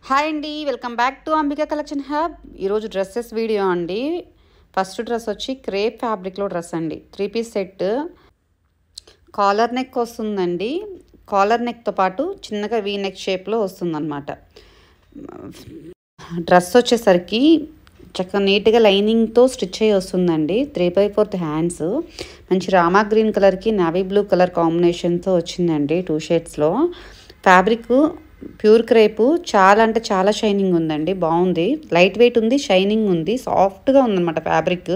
Hi అండి, welcome back to Ambika collection hub. ఈరోజు dresses video అండి. ఫస్ట్ డ్రెస్ వచ్చి క్రేప్ ఫ్యాబ్రిక్లో డ్రెస్ అండి. 3 పీస్ సెట్, కాలర్ నెక్ వస్తుందండి. కాలర్ నెక్తో పాటు చిన్నగా వీ నెక్ షేప్లో వస్తుందన్నమాట. డ్రెస్ వచ్చేసరికి చక్కగా నీట్గా లైనింగ్తో స్టిచ్ అయ్యి వస్తుందండి. 3/4 హ్యాండ్స్, మంచి రామా గ్రీన్ కలర్కి నావీ బ్లూ కలర్ కాంబినేషన్తో వచ్చిందండి. 2 షేడ్స్లో. ఫ్యాబ్రిక్ ప్యూర్ క్రేపు, చాలా అంటే చాలా షైనింగ్ ఉందండి. బాగుంది, లైట్ వెయిట్ ఉంది, షైనింగ్ ఉంది, సాఫ్ట్గా ఉందన్నమాట. ఫ్యాబ్రిక్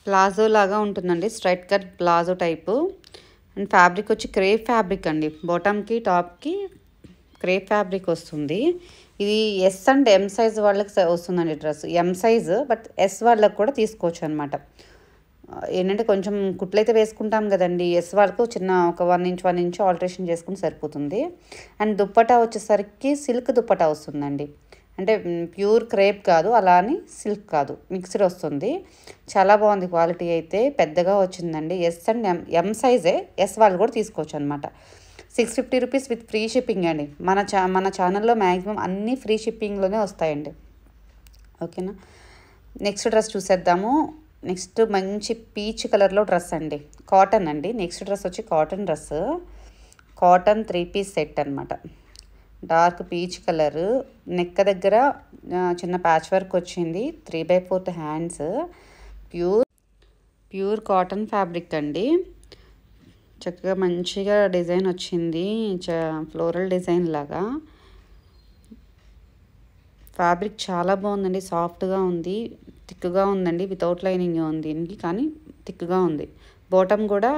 ప్లాజో లాగా ఉంటుందండి, straight cut palazzo type. And fabric వచ్చి క్రేప్ ఫ్యాబ్రిక్ అండి. బాటమ్కి టాప్కి క్రేప్ ఫ్యాబ్రిక్ వస్తుంది. ఇది ఎస్ అండ్ ఎం సైజ్ వాళ్ళకి వస్తుందండి dress. M size, but S వాళ్ళకి కూడా తీసుకోవచ్చు అనమాట. ఏంటంటే కొంచెం కుట్లయితే వేసుకుంటాం కదండి, ఎస్ వాళ్ళకు చిన్న ఒక 1 ఇంచ్ ఆల్టరేషన్ చేసుకుని సరిపోతుంది. అండ్ దుప్పటా వచ్చేసరికి సిల్క్ దుప్పటా వస్తుందండి. అంటే ప్యూర్ క్రేప్ కాదు, అలా అని సిల్క్ కాదు, మిక్స్డ్ వస్తుంది. చాలా బాగుంది, క్వాలిటీ అయితే పెద్దగా వచ్చిందండి. ఎస్ అండ్ ఎం సైజే, ఎస్ వాళ్ళు కూడా తీసుకోవచ్చు అనమాట. 650 రూపీస్ విత్ ఫ్రీ షిప్పింగ్ అండి. మన ఛానల్లో మ్యాక్సిమం అన్నీ ఫ్రీ షిప్పింగ్లోనే వస్తాయండి. ఓకేనా, నెక్స్ట్ డ్రెస్ చూసేద్దాము. నెక్స్ట్ మంచి పీచ్ కలర్లో డ్రెస్ అండి, కాటన్ అండి. నెక్స్ట్ డ్రెస్ వచ్చి cotton dress, cotton 3 piece set అనమాట. డార్క్ పీచ్ కలర్, నెక్ దగ్గర చిన్న ప్యాచ్ వర్క్ వచ్చింది. 3/4 హ్యాండ్స్, ప్యూర్ కాటన్ ఫ్యాబ్రిక్ అండి. చక్కగా మంచిగా డిజైన్ వచ్చింది, ఫ్లోరల్ డిజైన్ లాగా. ఫ్యాబ్రిక్ చాలా బాగుందండి, సాఫ్ట్గా ఉంది, థిక్గా ఉందండి. వితౌట్ లైనింగ్ ఉంది దీనికి, కానీ థిక్గా ఉంది. బాటమ్ కూడా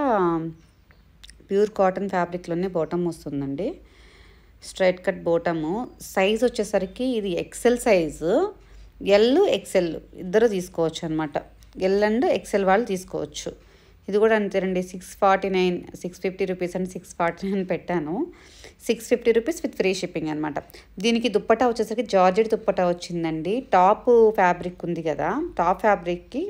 ప్యూర్ కాటన్ ఫ్యాబ్రిక్లోనే బాటమ్ వస్తుందండి. Straight cut bottom. సైజ్ వచ్చేసరికి ఇది ఎక్సెల్ సైజు, ఎల్ ఎక్సెల్ ఇద్దరు తీసుకోవచ్చు అనమాట. ఎల్ అండ్ ఎక్సెల్ వాళ్ళు తీసుకోవచ్చు. ఇది కూడా అంతేనండి, 649, 650 రూపీస్ అండ్ 649 పెట్టాను. 650 రూపీస్ విత్ ఫ్రీ షిప్పింగ్ అనమాట. దీనికి దుప్పటా వచ్చేసరికి జార్జెట్ దుప్పటా వచ్చిందండి. టాప్ ఫ్యాబ్రిక్ ఉంది కదా, టాప్ ఫ్యాబ్రిక్కి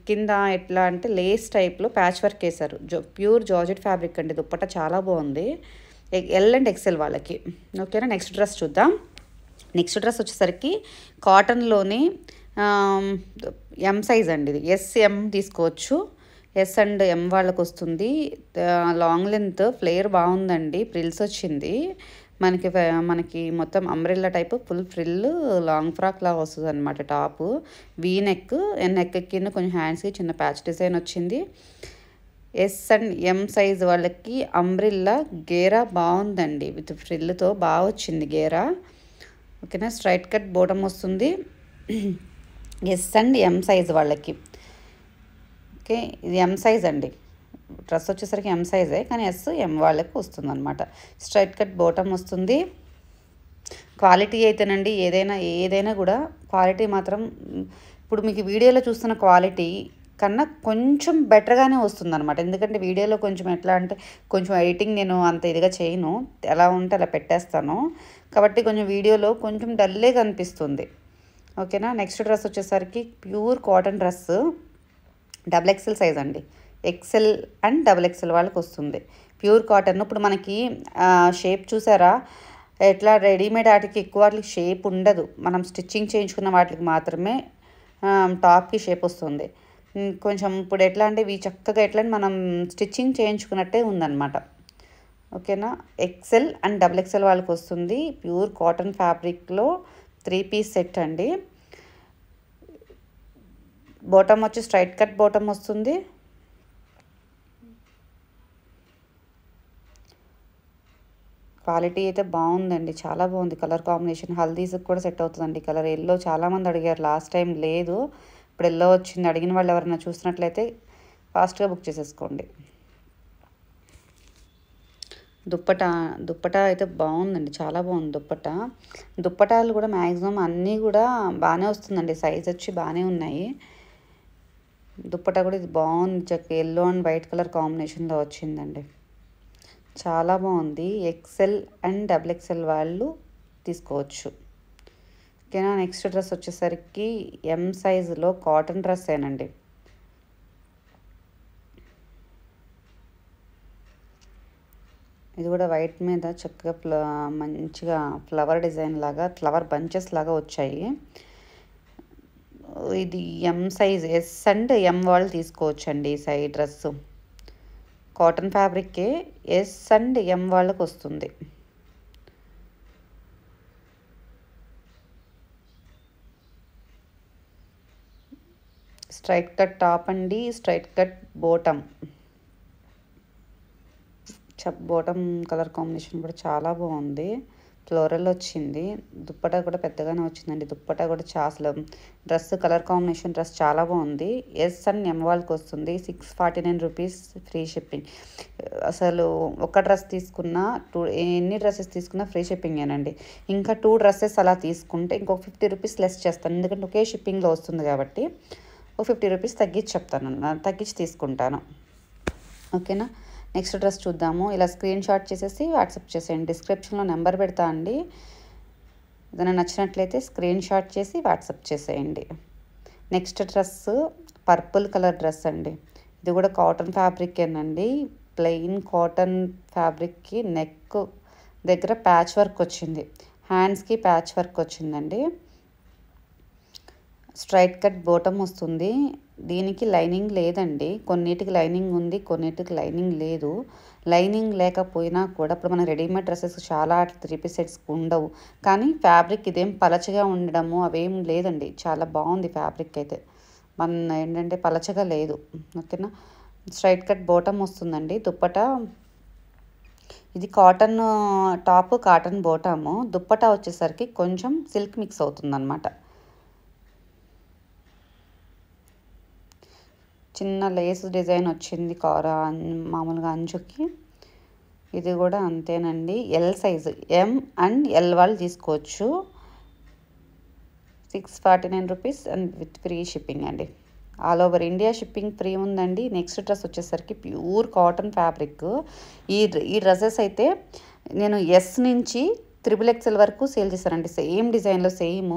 కింద ఎట్లా అంటే లేస్ టైప్లో ప్యాచ్ వర్క్ వేశారు. ప్యూర్ జార్జెట్ ఫ్యాబ్రిక్ అండి. దుప్పటా చాలా బాగుంది, ఎల్ అండ్ ఎక్సెల్ వాళ్ళకి. ఓకేనా, నెక్స్ట్ డ్రెస్ చూద్దాం. నెక్స్ట్ డ్రెస్ వచ్చేసరికి కాటన్లోనే ఎం సైజ్ అండి. ఇది ఎస్ఎం తీసుకోవచ్చు. ఎస్ అండ్ ఎం వాళ్ళకి వస్తుంది. లాంగ్ లెంత్, ఫ్లేర్ బాగుందండి, ఫ్రిల్స్ వచ్చింది. మనకి మొత్తం umbrella type full frill long frock లాగా వస్తుంది అనమాట. టాపు వీ నెక్, నెక్ కింద కొంచెం హ్యాండ్స్కి చిన్న ప్యాచ్ డిజైన్ వచ్చింది. ఎస్ అండ్ ఎం సైజ్ వాళ్ళకి అంబ్రిల్లా గేరా బాగుందండి, విత్ ఫ్రిల్తో బాగా వచ్చింది గేరా. ఓకేనా, స్ట్రైట్ కట్ బోటం వస్తుంది. ఎస్ అండ్ ఎం సైజ్ వాళ్ళకి. ఓకే, ఇది ఎం సైజ్ అండి. డ్రెస్ వచ్చేసరికి ఎం సైజే, కానీ ఎస్ ఎం వాళ్ళకి వస్తుంది అనమాట. స్ట్రైట్ కట్ బోటం వస్తుంది. క్వాలిటీ అయితేనండి, ఏదైనా కూడా క్వాలిటీ మాత్రం ఇప్పుడు మీకు వీడియోలో చూస్తున్న క్వాలిటీ కన్నా కొంచెం బెటర్గానే వస్తుంది అనమాట. ఎందుకంటే వీడియోలో కొంచెం ఎట్లా అంటే కొంచెం ఎడిటింగ్ నేను అంత ఇదిగా చేయను, ఎలా ఉంటే అలా పెట్టేస్తాను. కాబట్టి కొంచెం వీడియోలో కొంచెం డల్లే కనిపిస్తుంది. ఓకేనా, నెక్స్ట్ డ్రెస్ వచ్చేసరికి pure cotton dress, double XL size అండి. ఎక్సెల్ అండ్ డబుల్ ఎక్సెల్ వాళ్ళకి వస్తుంది. Pure cotton. ఇప్పుడు మనకి షేప్ చూసారా, ఎట్లా రెడీమేడ్ వాటికి ఎక్కువ వాటికి షేప్ ఉండదు. మనం స్టిచ్చింగ్ చేయించుకున్న వాటికి మాత్రమే టాప్కి షేప్ వస్తుంది. కొంచెం ఇప్పుడు ఎట్లా అంటే ఇవి చక్కగా ఎట్లా మనం స్టిచ్చింగ్ చేయించుకున్నట్టే ఉందన్నమాట. ఓకేనా, ఎక్సెల్ అండ్ డబుల్ ఎక్సెల్ వాళ్ళకి వస్తుంది. ప్యూర్ కాటన్ ఫ్యాబ్రిక్లో 3 పీస్ సెట్ అండి. బాటమ్ వచ్చి స్ట్రైట్ కట్ బాటమ్ వస్తుంది. క్వాలిటీ అయితే బాగుందండి, చాలా బాగుంది. కలర్ కాంబినేషన్ హల్దీస్కి కూడా సెట్ అవుతుందండి. కలర్ ఎల్లో చాలామంది అడిగారు, లాస్ట్ టైం లేదు, ఇప్పుడు ఎల్లో వచ్చింది. అడిగిన వాళ్ళు ఎవరైనా చూసినట్లయితే ఫాస్ట్గా బుక్ చేసేసుకోండి. దుప్పటా అయితే బాగుందండి, చాలా బాగుంది దుప్పటాలు కూడా మ్యాక్సిమం అన్నీ కూడా బాగానే వస్తుందండి. సైజ్ వచ్చి బాగానే ఉన్నాయి. దుప్పటా కూడా ఇది బాగుంది, చక్క ఎల్లో అండ్ వైట్ కలర్ కాంబినేషన్లో వచ్చిందండి, చాలా బాగుంది. ఎక్సెల్ అండ్ డబుల్ ఎక్సెల్ వాళ్ళు తీసుకోవచ్చు. ఓకేనా, నెక్స్ట్ డ్రెస్ వచ్చేసరికి ఎం సైజులో కాటన్ డ్రెస్ ఏనండి. ఇది కూడా వైట్ మీద చక్కగా మంచిగా ఫ్లవర్ డిజైన్ లాగా ఫ్లవర్ బంచెస్ లాగా వచ్చాయి. ఇది M size, S and M వాళ్ళు తీసుకోవచ్చండి. ఈ సైజ్ డ్రెస్సు కాటన్ ఫ్యాబ్రిక్కే, ఎస్ అండ్ ఎం వాళ్ళకి వస్తుంది. స్ట్రైట్ కట్ టాప్ అండి, straight cut bottom. Bottom colour combination కూడా చాలా బాగుంది. ఫ్లోరల్ వచ్చింది. దుప్పటా కూడా పెద్దగానే వచ్చిందండి. దుప్పటా కూడా అసలు డ్రెస్ కలర్ కాంబినేషన్ డ్రెస్ చాలా బాగుంది. ఎస్ అండ్ ఎం వాళ్ళకి వస్తుంది. 649 రూపీస్ ఫ్రీ షిప్పింగ్. అసలు ఒక డ్రెస్ తీసుకున్నా ఎన్ని డ్రెస్సెస్ తీసుకున్నా ఫ్రీ షిప్పింగేనండి. ఇంకా 2 డ్రెస్సెస్ అలా తీసుకుంటే ఇంకొక 50 రూపీస్ లెస్ చేస్తాను. ఎందుకంటే ఒకే షిప్పింగ్లో వస్తుంది కాబట్టి ఒక 50 రూపీస్ తగ్గించి చెప్తాను, తగ్గించి తీసుకుంటాను. ఓకేనా. నెక్స్ట్ డ్రెస్ చూద్దాము. ఇలా స్క్రీన్ షాట్ చేసేసి వాట్సాప్ చేసేయండి. డిస్క్రిప్షన్లో నెంబర్ పెడతా అండి. ఏదైనా నచ్చినట్లయితే స్క్రీన్ షాట్ చేసి వాట్సాప్ చేసేయండి. Next dress purple colour dress అండి. ఇది కూడా కాటన్ ఫ్యాబ్రికేనండి. ప్లెయిన్ కాటన్ ఫ్యాబ్రిక్కి నెక్ దగ్గర ప్యాచ్ వర్క్ వచ్చింది, హ్యాండ్స్కి ప్యాచ్ వర్క్ వచ్చిందండి. స్ట్రైట్ కట్ బోటమ్ వస్తుంది. దీనికి లైనింగ్ లేదండి. కొన్నిటికి లైనింగ్ ఉంది, కొన్నిటికి లైనింగ్ లేదు. లైనింగ్ లేకపోయినా కూడా ఇప్పుడు మన రెడీమేడ్ డ్రెస్సెస్ చాలా 3 పీస్ సెట్స్ ఉండవు, కానీ ఫ్యాబ్రిక్ ఇదేం పలచగా ఉండడము అవేం లేదండి. చాలా బాగుంది ఫ్యాబ్రిక్ అయితే. మన ఏంటంటే పలచగా లేదు. ఓకేనా. స్ట్రైట్ కట్ బోటమ్ వస్తుందండి. దుప్పటా ఇది cotton top, cotton bottom. Dupatta వచ్చేసరికి కొంచెం సిల్క్ మిక్స్ అవుతుందన్నమాట. చిన్న లేస్ డిజైన్ వచ్చింది మామూలుగా అంచుకి. ఇది కూడా అంతేనండి. L size, M and L వాళ్ళు తీసుకోవచ్చు. 649 rupees and with free shipping అండి. All over India shipping free ఉందండి. నెక్స్ట్ డ్రెస్ వచ్చేసరికి ప్యూర్ కాటన్ ఫ్యాబ్రిక్. ఈ డ్రెస్సెస్ అయితే నేను ఎస్ నుంచి XXL వరకు సేల్ చేశానండి. సేమ్ డిజైన్లో సేమ్.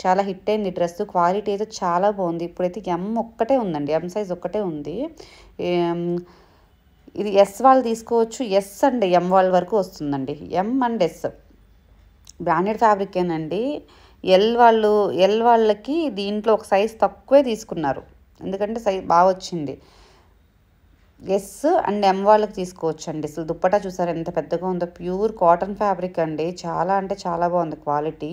చాలా హిట్ అయింది డ్రెస్. క్వాలిటీ అయితే చాలా బాగుంది. ఇప్పుడైతే ఎం ఒక్కటే ఉందండి, ఎం సైజ్ ఒక్కటే ఉంది. ఇది ఎస్ వాళ్ళు తీసుకోవచ్చు. ఎస్ అండ్ ఎం వాళ్ళ వరకు వస్తుందండి. ఎం అండ్ ఎస్ బ్రాండెడ్ ఫ్యాబ్రికేనండి. ఎల్ వాళ్ళకి దీంట్లో ఒక సైజ్ తక్కువే తీసుకున్నారు, ఎందుకంటే సైజ్ బాగా వచ్చింది. ఎస్ అండ్ ఎం వాళ్ళకి తీసుకోవచ్చు అండి. అసలు దుప్పటా చూసారు ఎంత పెద్దగా ఉందో. ప్యూర్ కాటన్ ఫ్యాబ్రిక్ అండి. చాలా అంటే చాలా బాగుంది క్వాలిటీ.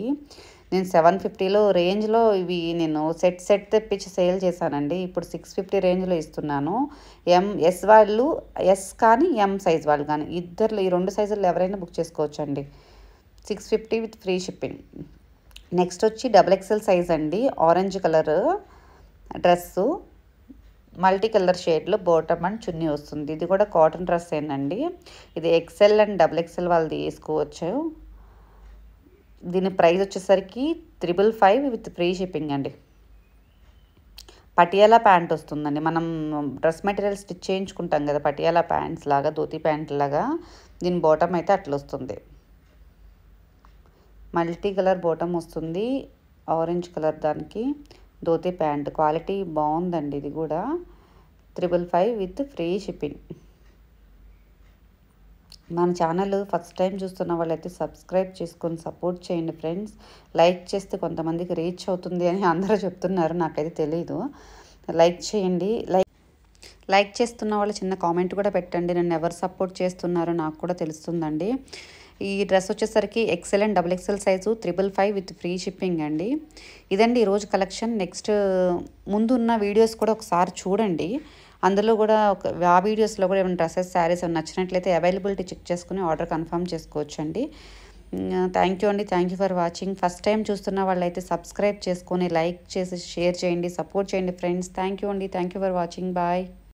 నేను 750లో రేంజ్లో ఇవి నేను సెట్ తెప్పించి సేల్ చేశానండి. ఇప్పుడు 650 రేంజ్లో ఇస్తున్నాను. ఎస్ వాళ్ళు, ఎస్ కానీ ఎం సైజ్ వాళ్ళు కానీ ఇద్దరు, ఈ 2 సైజుల్లో ఎవరైనా బుక్ చేసుకోవచ్చు అండి. 650 విత్ ఫ్రీ షిప్పింగ్. నెక్స్ట్ వచ్చి XXL సైజ్ అండి. Orange colour dress, multi colour షేడ్లో బాటమ్ అండ్ చున్నీ వస్తుంది. ఇది కూడా కాటన్ డ్రెస్ ఏనండి. ఇది XL అండ్ XXL వాళ్ళు తీసుకోవచ్చు. దీని ప్రైస్ వచ్చేసరికి 555 విత్ ఫ్రీ షిప్పింగ్ అండి. పటియాలా ప్యాంట్ వస్తుందండి. మనం డ్రెస్ మెటీరియల్ స్టిచ్ చేయించుకుంటాం కదా, పటియాలా ప్యాంట్స్ లాగా, ధోతి ప్యాంట్ లాగా. దీని బాటమ్ అయితే అట్లా వస్తుంది. మల్టీ కలర్ బాటమ్ వస్తుంది, ఆరెంజ్ కలర్ దానికి ధోతి ప్యాంట్. క్వాలిటీ బాగుందండి. ఇది కూడా 555 విత్ ఫ్రీ షిప్పింగ్. మన ఛానల్ ఫస్ట్ టైం చూస్తున్న వాళ్ళైతే సబ్స్క్రైబ్ చేసుకొని సపోర్ట్ చేయండి ఫ్రెండ్స్. లైక్ చేస్తే కొంతమందికి రీచ్ అవుతుంది అని అందరూ చెప్తున్నారు, నాకైతే తెలీదు. లైక్ చేయండి. లైక్ చేస్తున్న వాళ్ళు చిన్న కామెంట్ కూడా పెట్టండి. నన్ను ఎవరు సపోర్ట్ చేస్తున్నారో నాకు కూడా తెలుస్తుందండి. ఈ డ్రెస్ వచ్చేసరికి XL and XXL size 555 with free shipping అండి. ఇదండి ఈరోజు కలెక్షన్. నెక్స్ట్ ముందున్న వీడియోస్ కూడా ఒకసారి చూడండి. అందులో కూడా ఆ వీడియోస్లో కూడా ఏమైనా డ్రెస్సెస్, శారీస్ ఏమైనా నచ్చినట్లయితే అవైలబిలిటీ చెక్ చేసుకుని ఆర్డర్ కన్ఫర్మ్ చేసుకోవచ్చు అండి. థ్యాంక్ యూ అండి. Thank you for watching. First time చూస్తున్న వాళ్ళైతే సబ్స్క్రైబ్ చేసుకొని లైక్ చేసి షేర్ చేయండి, సపోర్ట్ చేయండి ఫ్రెండ్స్. థ్యాంక్ యూ అండి. Thank you for watching. Bye.